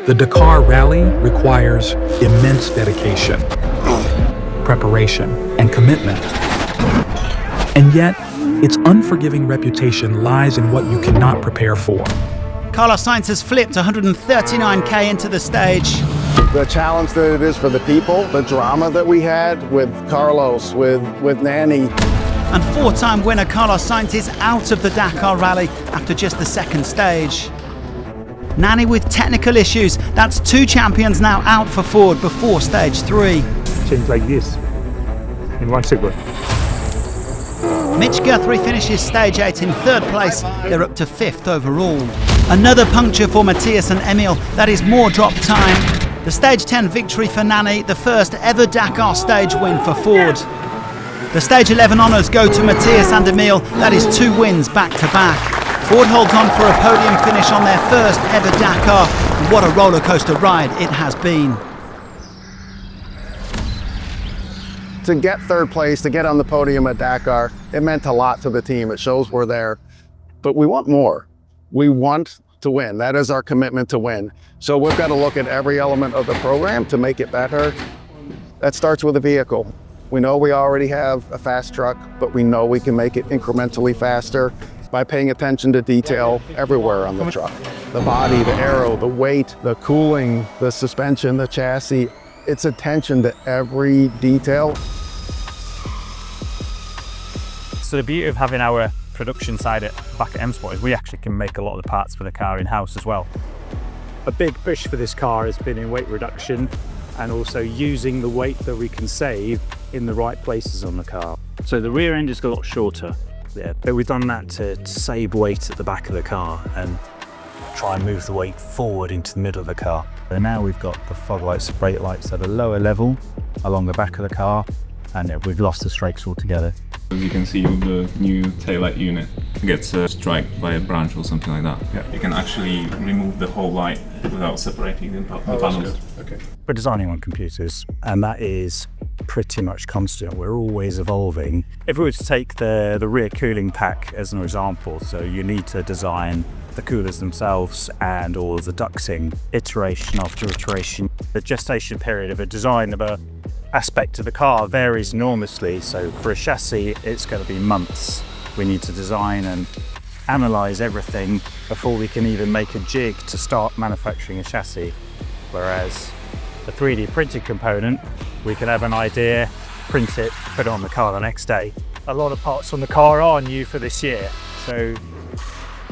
The Dakar Rally requires immense dedication, preparation, and commitment. And yet, its unforgiving reputation lies in what you cannot prepare for. Carlos Sainz has flipped 139k into the stage. The challenge that it is for the people, the drama that we had with Carlos, with Nani. And four-time winner Carlos Sainz is out of the Dakar Rally after just the second stage. Nani with technical issues. That's two champions now out for Ford before stage 3. Change like this in 1 second. Mitch Guthrie finishes stage 8 in 3rd place. They're up to 5th overall. Another puncture for Mattias and Emil. That is more drop time. The stage 10 victory for Nani, the first ever Dakar stage win for Ford. The stage 11 honours go to Mattias and Emil. That is 2 wins back to back. Ford holds on for a podium finish on their first ever Dakar. And what a roller coaster ride it has been. To get 3rd place, to get on the podium at Dakar, it meant a lot to the team. It shows we're there. But we want more. We want to win. That is our commitment to win. So we've got to look at every element of the program to make it better. That starts with a vehicle. We know we already have a fast truck, but we know we can make it incrementally faster by paying attention to detail everywhere on the truck. The body, the aero, the weight, the cooling, the suspension, the chassis. It's attention to every detail. So the beauty of having our production side back at M Sport is we actually can make a lot of the parts for the car in-house as well. A big push for this car has been in weight reduction and also using the weight that we can save in the right places on the car. So the rear end is a lot shorter. Yeah, but we've done that to save weight at the back of the car and try and move the weight forward into the middle of the car. And now we've got the fog lights, brake lights at a lower level along the back of the car, and we've lost the strakes altogether. As you can see with the new taillight unit, it gets struck by a branch or something like that. Yeah. You can actually remove the whole light without separating the panels. Okay. We're designing on computers, and that is pretty much constant. We're always evolving. If we were to take the rear cooling pack as an example, so you need to design the coolers themselves and all of the ducting, iteration after iteration. The gestation period of a design of a aspect of the car varies enormously. So for a chassis, it's going to be months. We need to design and analyze everything before we can even make a jig to start manufacturing a chassis. Whereas a 3D printed component, we can have an idea, print it, put it on the car the next day. A lot of parts on the car are new for this year, so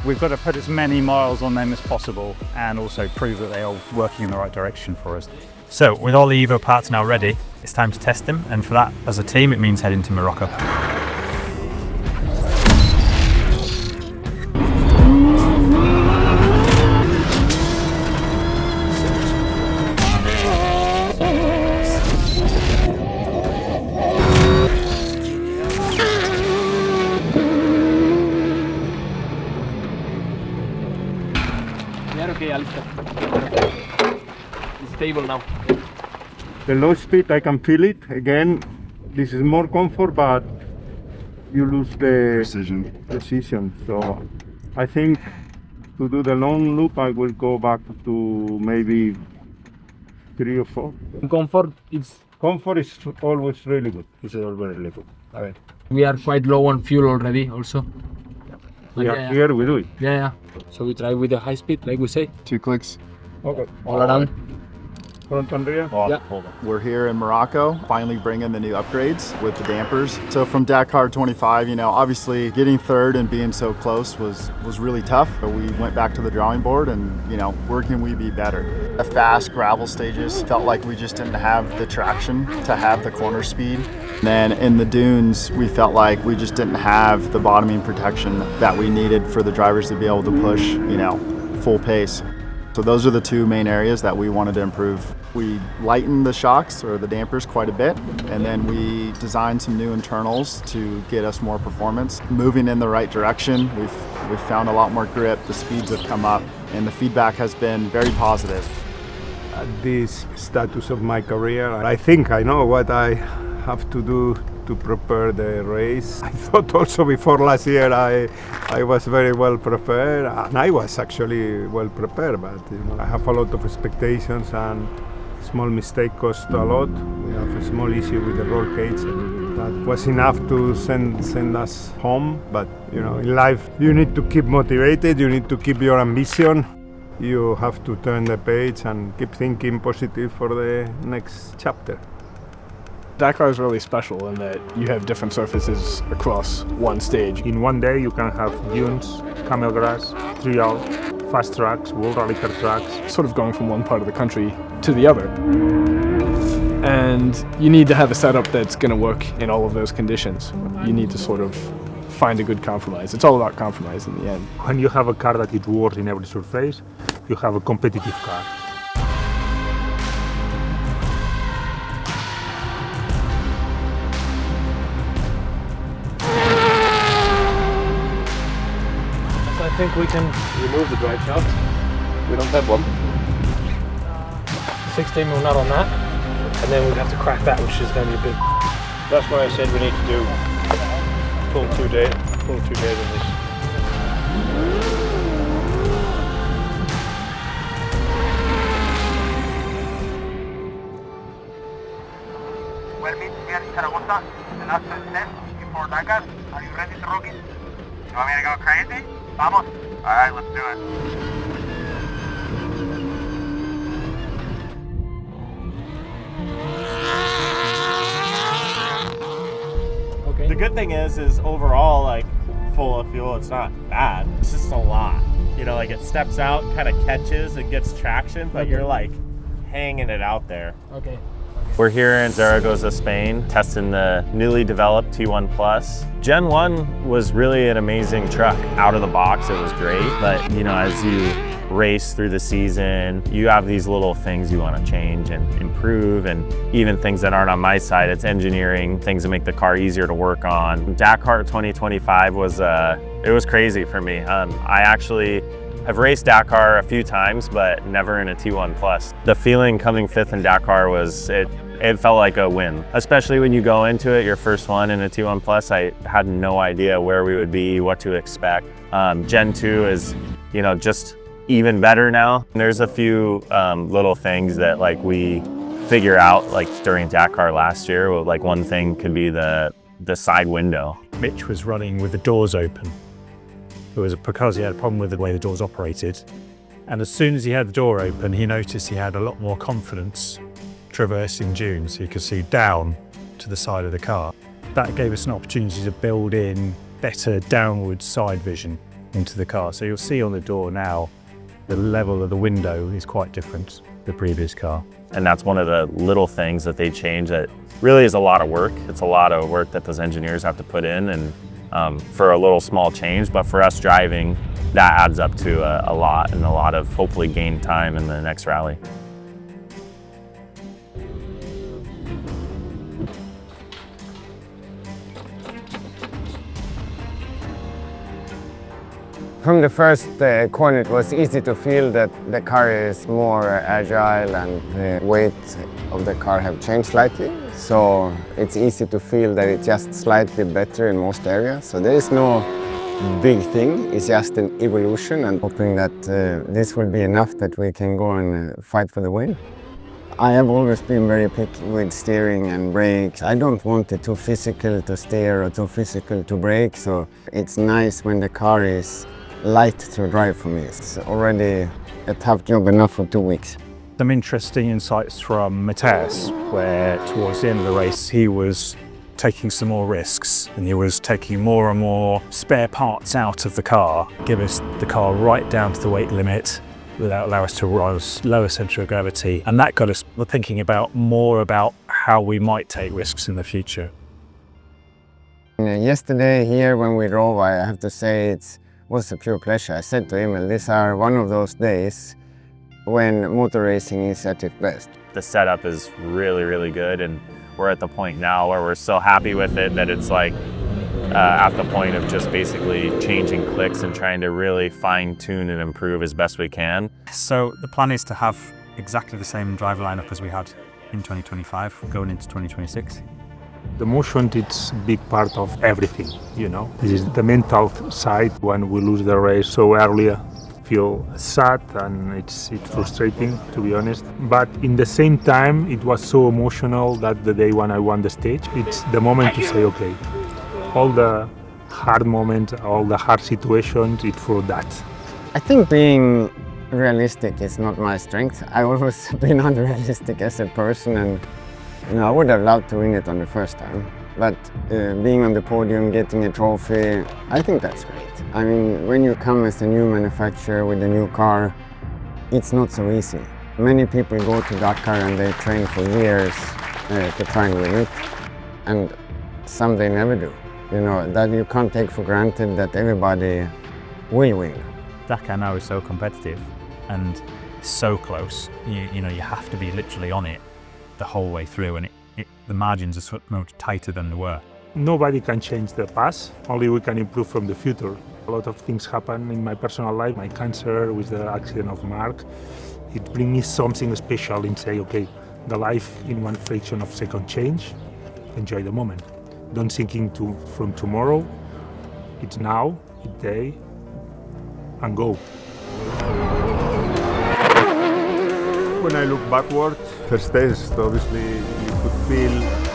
we've got to put as many miles on them as possible and also prove that they are working in the right direction for us. So with all the Evo parts now ready, it's time to test them, and for that, as a team, it means heading to Morocco. It's stable now. The low speed, I can feel it. Again, this is more comfort, but you lose the precision. So I think to do the long loop, I will go back to maybe 3 or 4. Comfort is always really good. It's always really good. we are quite low on fuel already also. Here we do it. Yeah. So we try with the high speed, like we say. 2 clicks. Okay. All around. Front and rear. Yeah. We're here in Morocco, finally bringing the new upgrades with the dampers. So from Dakar 25, obviously getting third and being so close was really tough. But we went back to the drawing board and, where can we be better? The fast gravel stages felt like we just didn't have the traction to have the corner speed. And then in the dunes, we felt like we just didn't have the bottoming protection that we needed for the drivers to be able to push, full pace. So those are the 2 main areas that we wanted to improve. We lightened the shocks or the dampers quite a bit, and then we designed some new internals to get us more performance. Moving in the right direction, we've found a lot more grip, the speeds have come up, and the feedback has been very positive. At this status of my career, I think I know what I have to do to prepare the race. I thought also before last year I was very well prepared, and I was actually well prepared, but I have a lot of expectations, and small mistake cost a lot. We have a small issue with the roll cage, and that was enough to send us home. But in life you need to keep motivated, you need to keep your ambition. You have to turn the page and keep thinking positive for the next chapter. Dakar is really special in that you have different surfaces across one stage. In one day you can have dunes, camel grass, trial, fast tracks, World Rally Car tracks. Sort of going from one part of the country to the other. And you need to have a setup that's going to work in all of those conditions. You need to sort of find a good compromise. It's all about compromise in the end. When you have a car that it works in every surface, you have a competitive car. So I think we can remove the drive shaft. We don't have one. 16 mil nut on that, and then we'd have to crack that, which is going to be big. That's why I said we need to do full two days on this. Well, Mitch, we are in Zaragoza, the last step before Dakar. Are you ready to rock it? You want me to go crazy? Vamos. Alright, let's do it. The good thing is overall, like, full of fuel, it's not bad. It's just a lot. Like it steps out, kind of catches, and gets traction, but you're like hanging it out there. Okay. We're here in Zaragoza, Spain, testing the newly developed T1 Plus. Gen 1 was really an amazing truck. Out of the box, it was great, but as you race through the season, you have these little things you want to change and improve, and even things that aren't on my side, it's engineering, things that make the car easier to work on. Dakar 2025 was, it was crazy for me. I actually have raced Dakar a few times, but never in a T1 Plus. The feeling coming 5th in Dakar was, it felt like a win. Especially when you go into it, your first one in a T1 Plus, I had no idea where we would be, what to expect. Gen 2 is, just even better now. There's a few little things that we figure out during Dakar last year. One thing could be the side window. Mitch was running with the doors open. It was because he had a problem with the way the doors operated. And as soon as he had the door open, he noticed he had a lot more confidence traversing dunes. He could see down to the side of the car. That gave us an opportunity to build in better downward side vision into the car. So you'll see on the door now, the level of the window is quite different to the previous car. And that's one of the little things that they change that really is a lot of work. It's a lot of work that those engineers have to put in, and for a little small change, but for us driving, that adds up to a lot, and a lot of hopefully gained time in the next rally. From the first corner, it was easy to feel that the car is more agile and the weight of the car have changed slightly. So it's easy to feel that it's just slightly better in most areas. So there is no big thing, it's just an evolution, and hoping that this will be enough that we can go and fight for the win. I have always been very picky with steering and brakes. I don't want it too physical to steer or too physical to brake, so it's nice when the car is light to drive for me. It's already a tough job enough for 2 weeks. Some interesting insights from Mattias, where towards the end of the race he was taking some more risks and he was taking more and more spare parts out of the car, give us the car right down to the weight limit without allow us to rise lower centre of gravity, and that got us thinking more about how we might take risks in the future. Yesterday here when we drove, I have to say it was a pure pleasure. I said to Emil, these are one of those days when motor racing is at its best. The setup is really, really good, and we're at the point now where we're so happy with it that it's at the point of just basically changing clicks and trying to really fine-tune and improve as best we can. So the plan is to have exactly the same driver lineup as we had in 2025 going into 2026. The emotion, it's a big part of everything, you know. This is the mental side when we lose the race so early. Feel sad and it's frustrating, to be honest. But in the same time, it was so emotional that the day when I won the stage, it's the moment to say, okay, all the hard moments, all the hard situations, it's for that. I think being realistic is not my strength. I've always been unrealistic as a person, and I would have loved to win it on the first time. But being on the podium, getting a trophy, I think that's great. I mean, when you come as a new manufacturer with a new car, it's not so easy. Many people go to Dakar and they train for years to try and win it, and some they never do. That you can't take for granted that everybody will win. Dakar now is so competitive and so close. You have to be literally on it the whole way through, and the margins are so much tighter than they were. Nobody can change the past, only we can improve from the future. A lot of things happen in my personal life. My cancer with the accident of Mark, it brings me something special and say, okay, the life in one fraction of second change, enjoy the moment. Don't thinking from tomorrow, it's now, it's day, and go. When I look backward, first test, obviously you could feel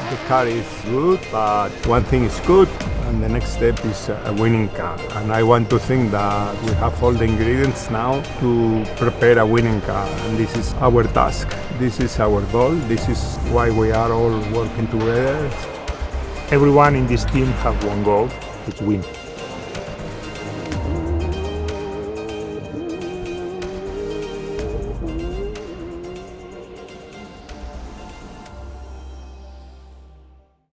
the car is good, but one thing is good, and the next step is a winning car. And I want to think that we have all the ingredients now to prepare a winning car, and this is our task. This is our goal. This is why we are all working together. Everyone in this team have one goal, to win.